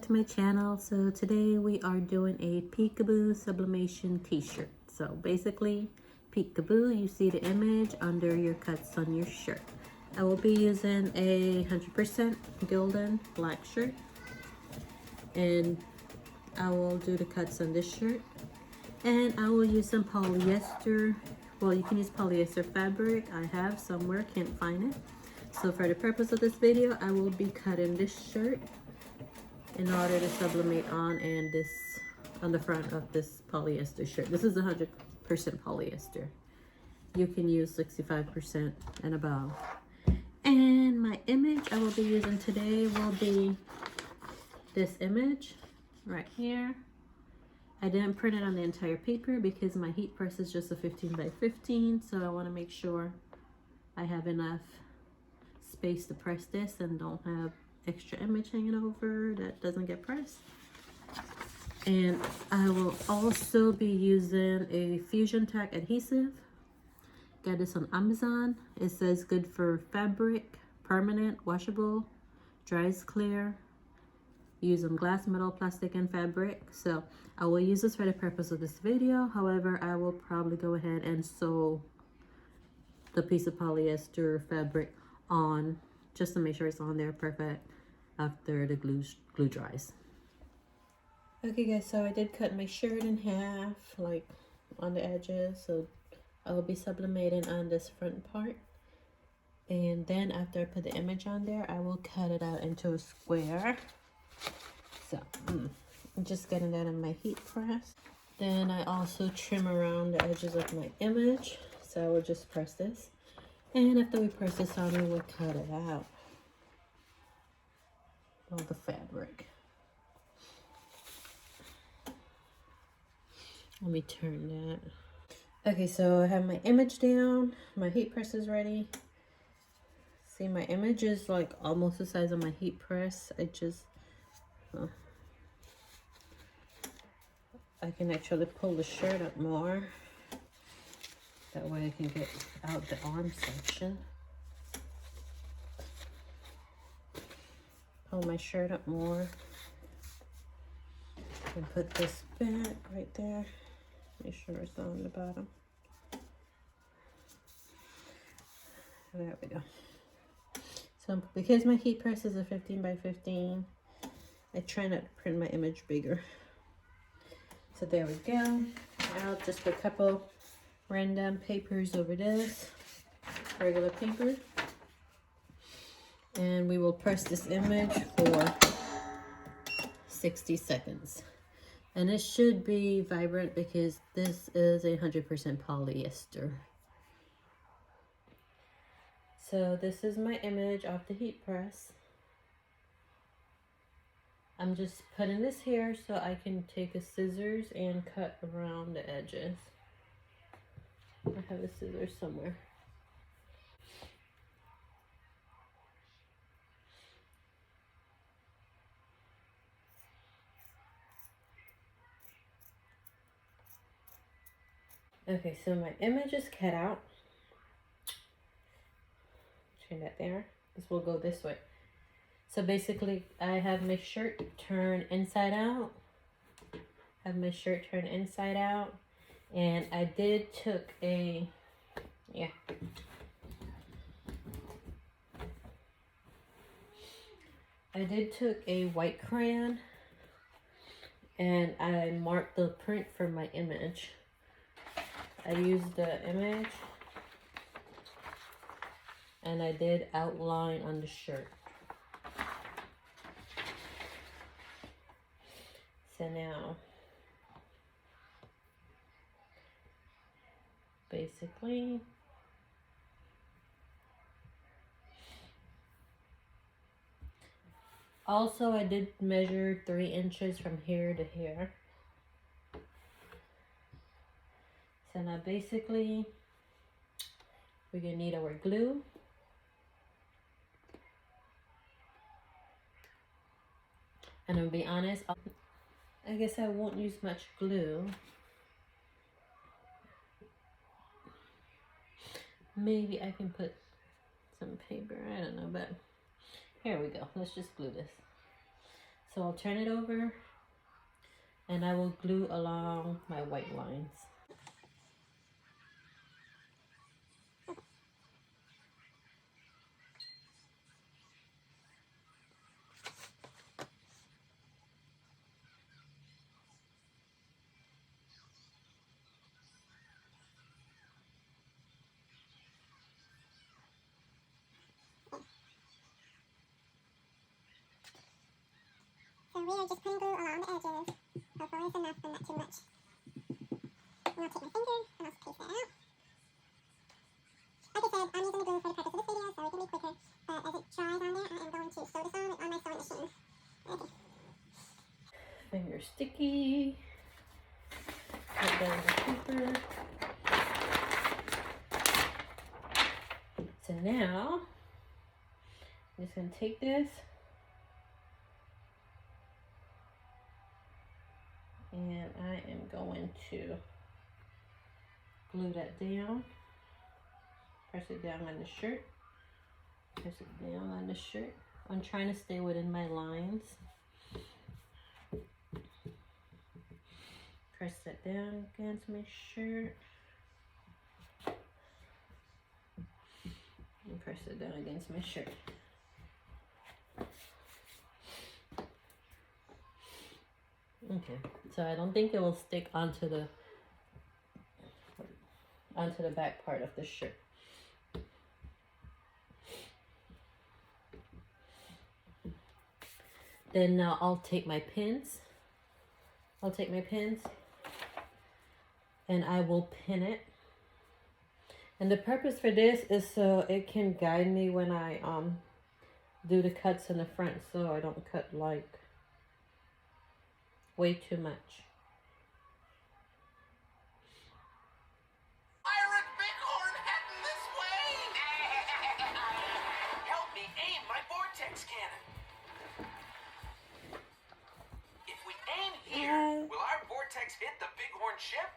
back to my channel. So today we are doing a peekaboo sublimation t-shirt. So basically, peekaboo, you see the image under your cuts on your shirt. I will be using a 100% golden black shirt, and I will do the cuts on this shirt, and I will use some polyester. Well, you can use polyester fabric. I have somewhere, can't find it. So for the purpose of this video, I will be cutting this shirt in order to sublimate on the front of this polyester shirt. This is 100% polyester. You can use 65% and above. And my image I will be using today will be this image right here. I didn't print it on the entire paper because my heat press is just a 15 by 15, so I want to make sure I have enough space to press this and don't have extra image hanging over that doesn't get pressed. And I will also be using a Fusion Tack adhesive. Got this on Amazon. It says good for fabric, permanent, washable, dries clear, using glass, metal, plastic, and fabric. So I will use this for the purpose of this video. However, I will probably go ahead and sew the piece of polyester fabric on just to make sure it's on there perfect after the glue dries. Okay guys, so I did cut my shirt in half, like on the edges, so I will be sublimating on this front part, and then after I put the image on there, I will cut it out into a square. So I'm just getting that in my heat press. Then I also trim around the edges of my image, so I will just press this, and after we press this on, we will cut it out, all the fabric. Let me turn that. Okay, so I have my image down, my heat press is ready. See, my image is like almost the size of my heat press. I can actually pull the shirt up more. That way I can get out the arm section. Pull my shirt up more. And put this back right there. Make sure it's on the bottom. There we go. So because my heat press is a 15 by 15, I try not to print my image bigger. So there we go. I'll just put a couple random papers over this, regular paper. And we will press this image for 60 seconds. And it should be vibrant because this is 100% polyester. So this is my image off the heat press. I'm just putting this here so I can take a scissors and cut around the edges. I have a scissors somewhere. Okay, so my image is cut out. Turn that there. This will go this way. So basically, I have my shirt turned inside out. And I did took a, white crayon, and I marked the print for my image. I used the image, and I did outline on the shirt. So now, basically, also I did measure 3 inches from here to here. So now basically, we're gonna need our glue. And I'll be honest, I guess I won't use much glue. Maybe I can put some paper, I don't know, but here we go. Let's just glue this. So I'll turn it over and I will glue along my white lines. So we are just putting glue along the edges. Hopefully it's enough but not too much. And I'll take my finger and I'll paste that out. Like I said, I'm using the glue for the purpose of this video so it can be quicker. But as it dries on there, I am going to sew this on my sewing machine. Okay. Finger sticky. Put down the paper. So now, I'm just going to take this and I am going to glue that down. Press it down on the shirt. Press it down on the shirt. I'm trying to stay within my lines. Press that down against my shirt. And press it down against my shirt. Okay, so I don't think it will stick onto the back part of the shirt. Then now I'll take my pins. And I will pin it. And the purpose for this is so it can guide me when I do the cuts in the front, so I don't cut like way too much. Pirate Bighorn heading this way! Help me aim my vortex cannon. If we aim here, will our vortex hit the Bighorn ship?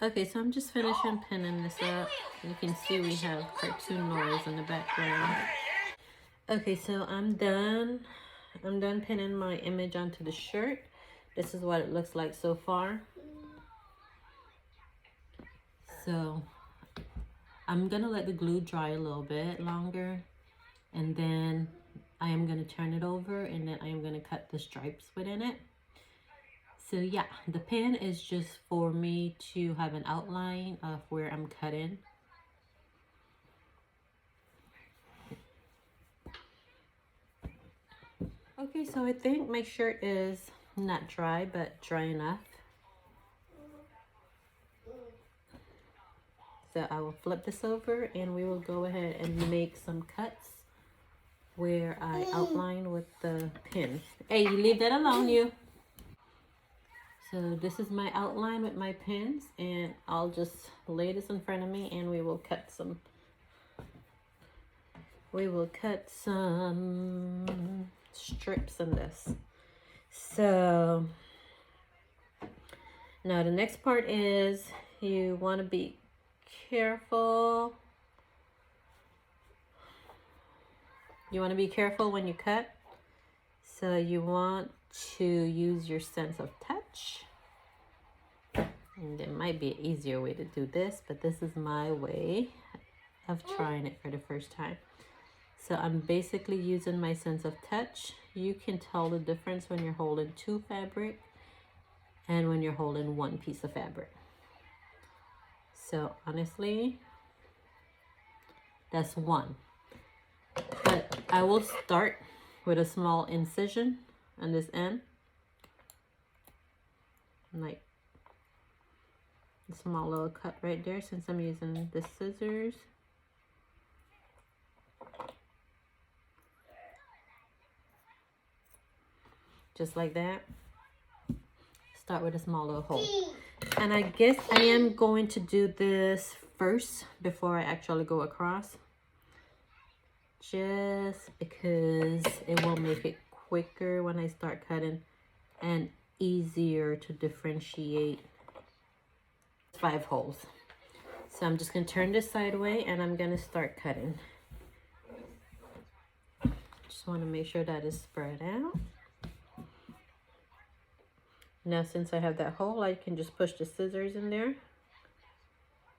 Okay, so I'm just finishing pinning this up. You can see we have cartoon noise in the background. Okay, so I'm done. I'm done pinning my image onto the shirt. This is what it looks like so far. So I'm gonna let the glue dry a little bit longer, and then I am gonna turn it over, and then I am gonna cut the stripes within it. So yeah, the pin is just for me to have an outline of where I'm cutting. Okay, so I think my shirt is not dry, but dry enough. So I will flip this over and we will go ahead and make some cuts where I outline with the pin. Hey, you leave that alone, you. So this is my outline with my pins, and I'll just lay this in front of me and we will cut some strips in this. So now the next part is you want to be careful. You want to be careful when you cut. So you want to use your sense of touch. And there might be an easier way to do this, but this is my way of trying it for the first time. So I'm basically using my sense of touch. You can tell the difference when you're holding two fabric and when you're holding one piece of fabric. So honestly, that's one. But I will start with a small incision on this end. Like a small little cut right there, since I'm using the scissors. Just like that. Start with a small little hole. And I guess I am going to do this first before I actually go across. Just because it will make it quicker when I start cutting and easier to differentiate 5 holes. So I'm just going to turn this sideways and I'm going to start cutting. Just want to make sure that is spread out. Now since I have that hole, I can just push the scissors in there.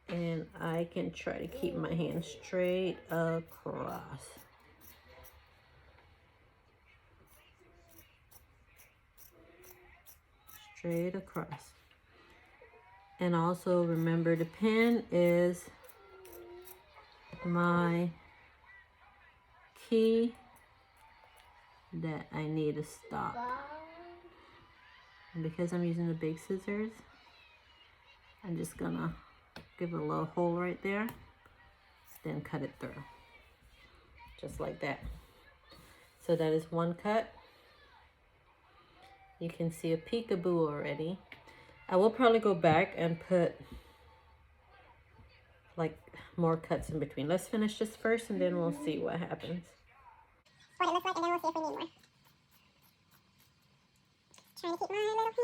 And I can try to keep my hand straight across. Straight across. And also remember, the pin is my key that I need to stop. And because I'm using the big scissors, I'm just gonna give it a little hole right there, then cut it through. Just like that. So that is one cut. You can see a peekaboo already. I will probably go back and put like more cuts in between. Let's finish this first and then we'll see what happens. What it looks like, and then we'll see if we need more. Trying to keep my little hands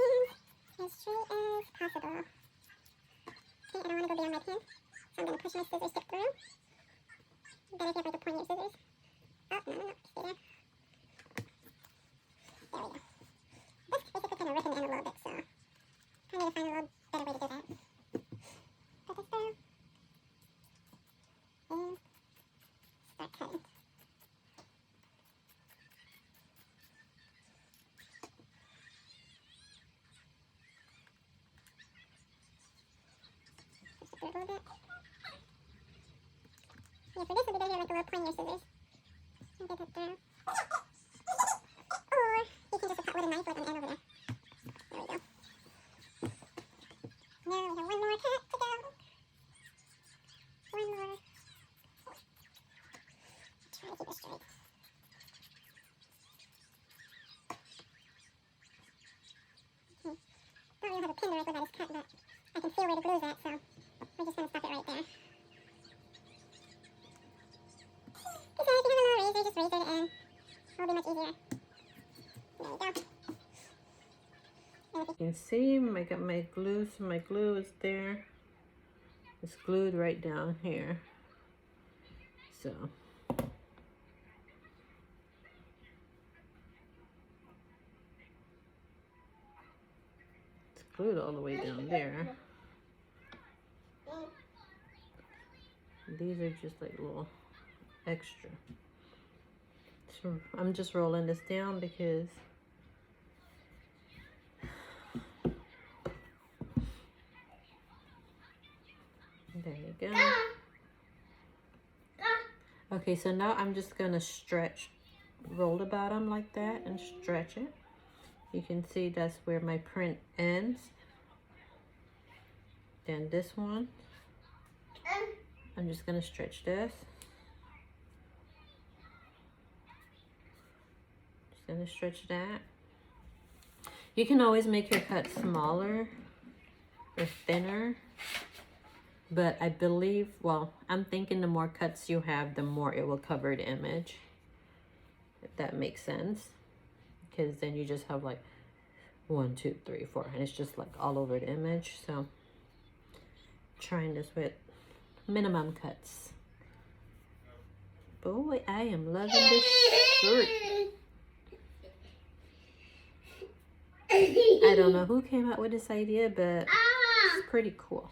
as straight as possible. Okay, I don't want to go beyond my pin, so I'm going to push my scissors tip through. Better if you have like a pointier scissors. Oh, no, stay there. There we go. This basically kind of ripping the end a little bit, so I need to find a little better way to do that. Put this through. And start cutting. Push it through a little bit. Yeah, for this will be better like a little pointier scissors. And get it through. Or you can just cut with a knife like an end over there. There we go. Now we have one more cut to go. One more. Try to keep it straight. Don't really have a pin right where that is cut, but I can feel where the glue's at, so we're just going to stop it right there. So if you have a little razor, just razor it in. It'll be much easier. There you go. You can see I got my glue, so my glue is there. It's glued right down here. So it's glued all the way down there. These are just like little extra. So I'm just rolling this down because there you go. Okay, so now I'm just gonna roll the bottom like that and stretch it. You can see that's where my print ends. Then this one, I'm just gonna stretch this. Just gonna stretch that. You can always make your cut smaller or thinner. But I believe, well, I'm thinking the more cuts you have, the more it will cover the image. If that makes sense. Because then you just have like 1, 2, 3, 4. And it's just like all over the image. So, trying this with minimum cuts. Boy, I am loving this shirt. I don't know who came up with this idea, but it's pretty cool.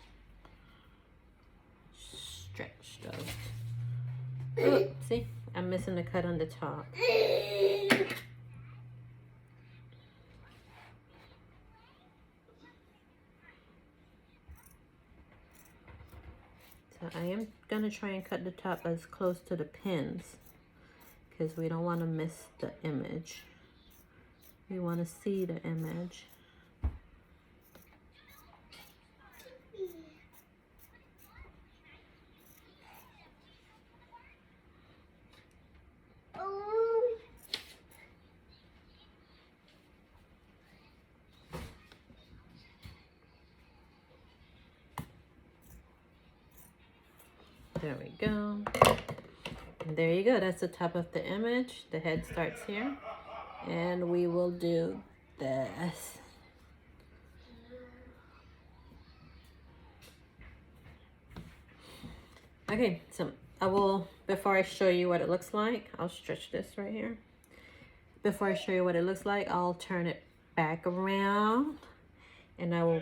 Stretch those. Oh, see, I'm missing the cut on the top. So I am gonna try and cut the top as close to the pins because we don't want to miss the image. We want to see the image. There we go. And there you go. That's the top of the image. The head starts here. And we will do this. Okay, so I will, before I show you what it looks like, I'll stretch this right here. Before I show you what it looks like, I'll turn it back around And I will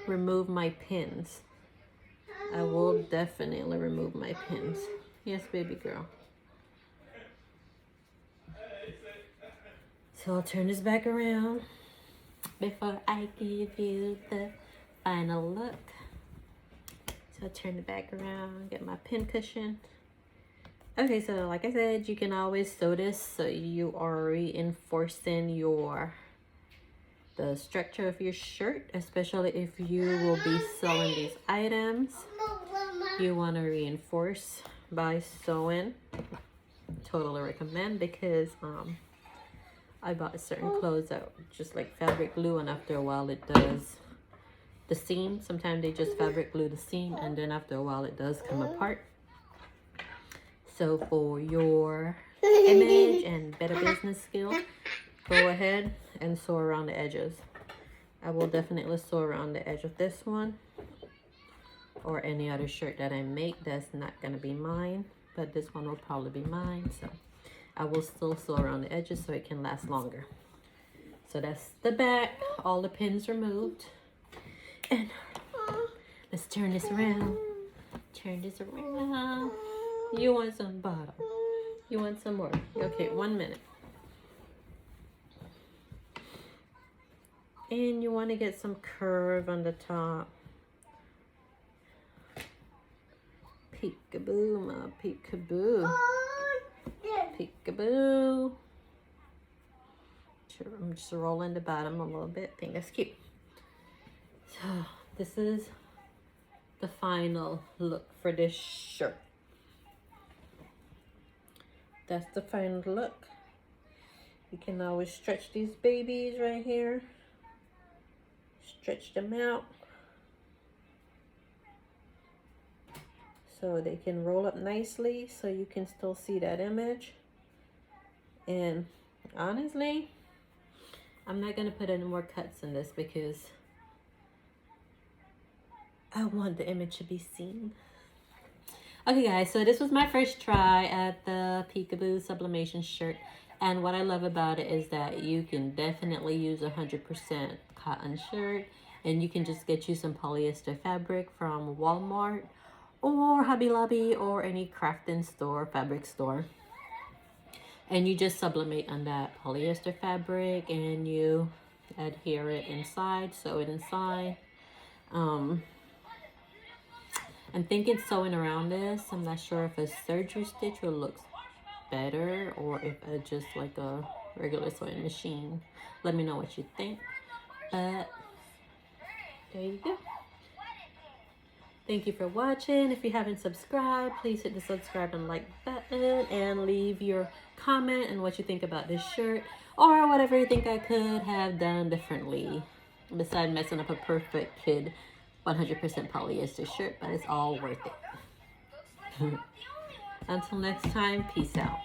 remove my pins. I will definitely remove my pins. Yes, baby girl. So I'll turn this back around before I give you the final look. So I'll turn it back around, get my pin cushion. Okay, so like I said, you can always sew this so you are reinforcing the structure of your shirt, especially if you will be selling these items. You want to reinforce by sewing. Totally recommend, because I bought certain clothes that just like fabric glue, and after a while it does the seam. Sometimes they just fabric glue the seam, and then after a while it does come apart. So for your image and better business skill, go ahead and sew around the edges. I will definitely sew around the edge of this one or any other shirt that I make. That's not gonna be mine, but this one will probably be mine. So I will still sew around the edges so it can last longer. So that's the back, all the pins removed. And let's turn this around. Turn this around. You want some bottom? You want some more? Okay, 1 minute. And you want to get some curve on the top. Peekaboo, my peekaboo. Peekaboo. I'm just rolling the bottom a little bit. I think that's cute. So this is the final look for this shirt. That's the final look. You can always stretch these babies right here. Stretch them out so they can roll up nicely, so you can still see that image. And honestly, I'm not gonna put any more cuts in this because I want the image to be seen. Okay guys, so this was my first try at the Peekaboo Sublimation shirt, and what I love about it is that you can definitely use 100% cotton shirt, and you can just get you some polyester fabric from Walmart or Hobby Lobby or any crafting store, fabric store, and you just sublimate on that polyester fabric and you adhere it inside, sew it inside. I'm thinking sewing around this. I'm not sure if a surgery stitch will look better or if just like a regular sewing machine. Let me know what you think. But there you go. Thank you for watching. If you haven't subscribed, please hit the subscribe and like button and leave your comment and what you think about this shirt or whatever you think I could have done differently besides messing up a perfect kid 100% polyester shirt, but it's all worth it. Until next time, peace out.